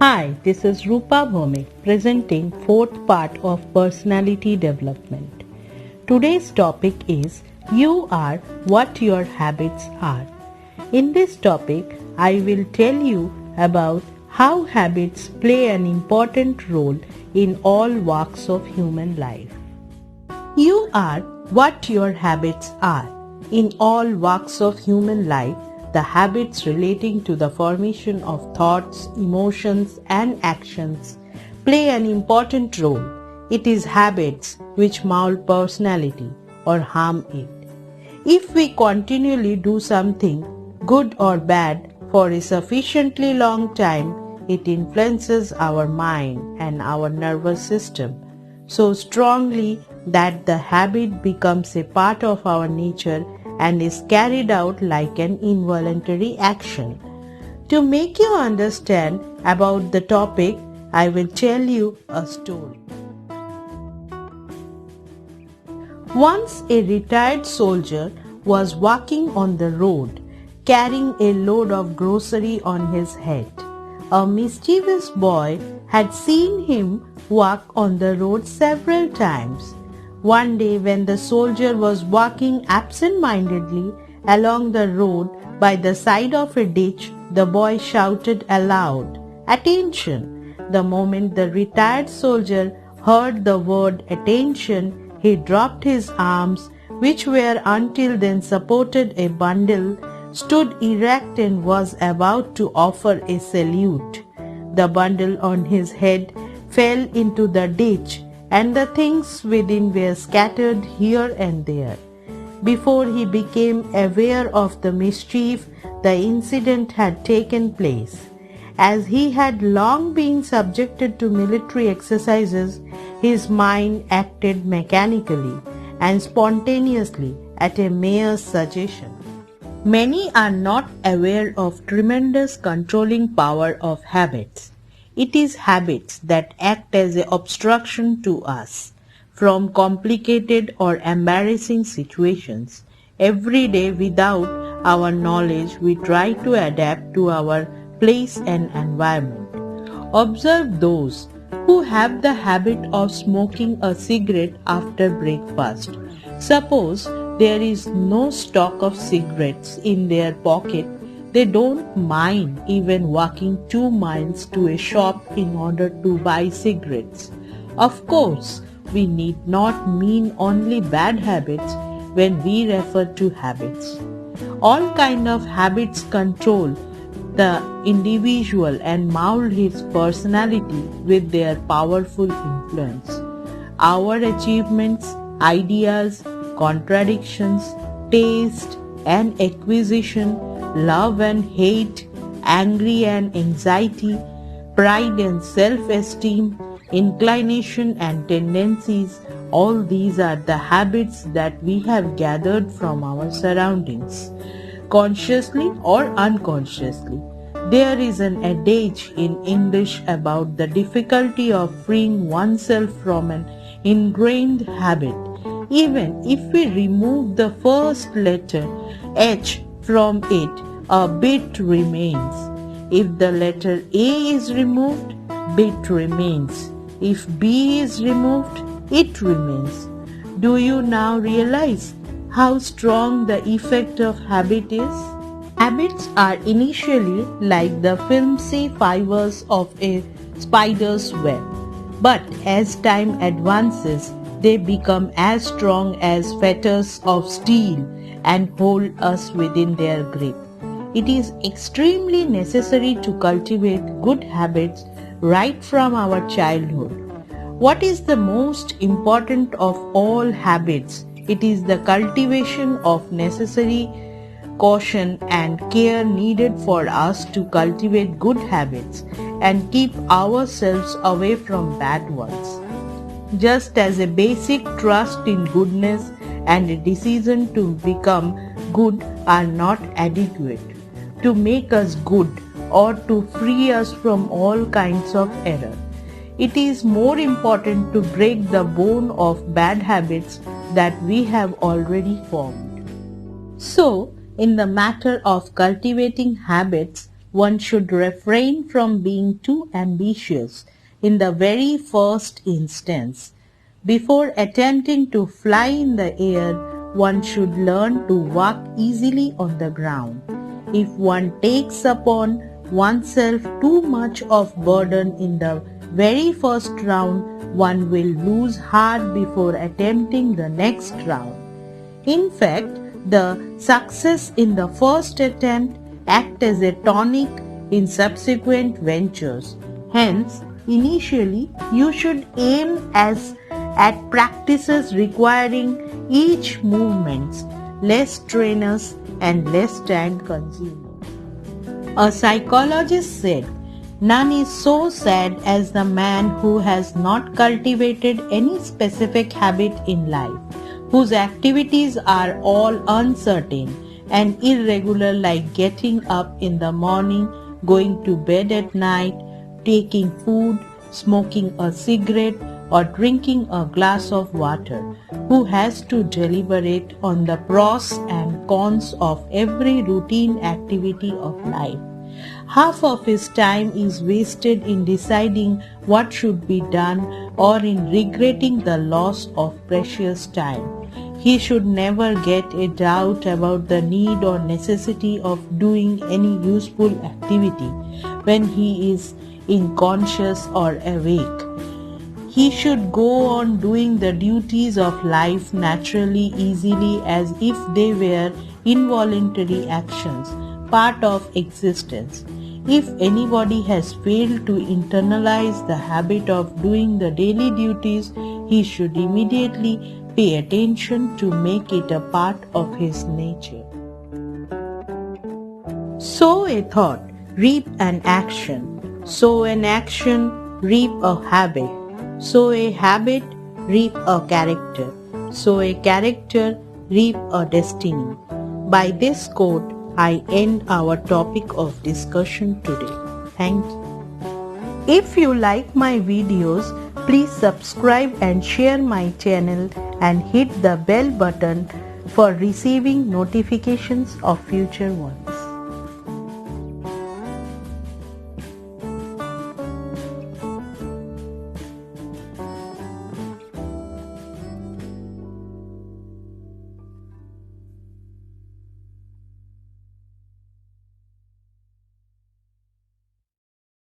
Hi, this is Rupa Bhowmik presenting fourth part of personality development. Today's topic is You are what your habits are. In this topic, I will tell you about how habits play an important role in all walks of human life. You are what your habits are. In all walks of human life, the habits relating to the formation of thoughts, emotions, and actions play an important role. It is habits which mold personality or harm it. If we continually do something, good or bad, for a sufficiently long time, it influences our mind and our nervous system so strongly that the habit becomes a part of our nature and is carried out like an involuntary action. To make you understand about the topic, I will tell you a story. Once a retired soldier was walking on the road, carrying a load of grocery on his head. A mischievous boy had seen him walk on the road several times. One day when the soldier was walking absent-mindedly along the road by the side of a ditch, the boy shouted aloud, "Attention!" The moment the retired soldier heard the word attention, he dropped his arms, which were until then supported a bundle, stood erect and was about to offer a salute. The bundle on his head fell into the ditch, and the things within were scattered here and there. Before he became aware of the mischief, the incident had taken place. As he had long been subjected to military exercises, his mind acted mechanically and spontaneously at a mayor's suggestion. Many are not aware of tremendous controlling power of habits. It is habits that act as an obstruction to us from complicated or embarrassing situations. Every day without our knowledge, we try to adapt to our place and environment. Observe those who have the habit of smoking a cigarette after breakfast. Suppose there is no stock of cigarettes in their pocket. They don't mind even walking 2 miles to a shop in order to buy cigarettes. Of course, we need not mean only bad habits when we refer to habits. All kind of habits control the individual and mold his personality with their powerful influence. Our achievements, ideas, contradictions, taste and acquisition, love and hate, angry and anxiety, pride and self-esteem, inclination and tendencies, all these are the habits that we have gathered from our surroundings, consciously or unconsciously. There is an adage in English about the difficulty of freeing oneself from an ingrained habit. Even if we remove the first letter H from it, a bit remains. If the letter A is removed, bit remains. If B is removed, it remains. Do you now realize how strong the effect of habit is? Habits are initially like the filmy fibers of a spider's web, but as time advances, they become as strong as fetters of steel and hold us within their grip. It is extremely necessary to cultivate good habits right from our childhood. What is the most important of all habits? It is the cultivation of necessary caution and care needed for us to cultivate good habits and keep ourselves away from bad ones. Just as a basic trust in goodness and a decision to become good are not adequate to make us good or to free us from all kinds of error. It is more important to break the bone of bad habits that we have already formed. So, in the matter of cultivating habits, one should refrain from being too ambitious in the very first instance. Before attempting to fly in the air, one should learn to walk easily on the ground. If one takes upon oneself too much of burden in the very first round, one will lose heart before attempting the next round. In fact, the success in the first attempt acts as a tonic in subsequent ventures. Hence, initially you should aim at practices requiring each movement less strenuous and less time consuming. A psychologist said, "None is so sad as the man who has not cultivated any specific habit in life, whose activities are all uncertain and irregular, like getting up in the morning, going to bed at night, taking food, smoking a cigarette, or drinking a glass of water, who has to deliberate on the pros and cons of every routine activity of life. Half of his time is wasted in deciding what should be done or in regretting the loss of precious time. He should never get a doubt about the need or necessity of doing any useful activity when he is unconscious or awake. He should go on doing the duties of life naturally, easily, as if they were involuntary actions, part of existence. If anybody has failed to internalize the habit of doing the daily duties, he should immediately pay attention to make it a part of his nature." Sow a thought, reap an action. Sow an action, reap a habit. Sow a habit, reap a character. Sow a character, reap a destiny. By this quote, I end our topic of discussion today. Thank you. If you like my videos, please subscribe and share my channel and hit the bell button for receiving notifications of future ones.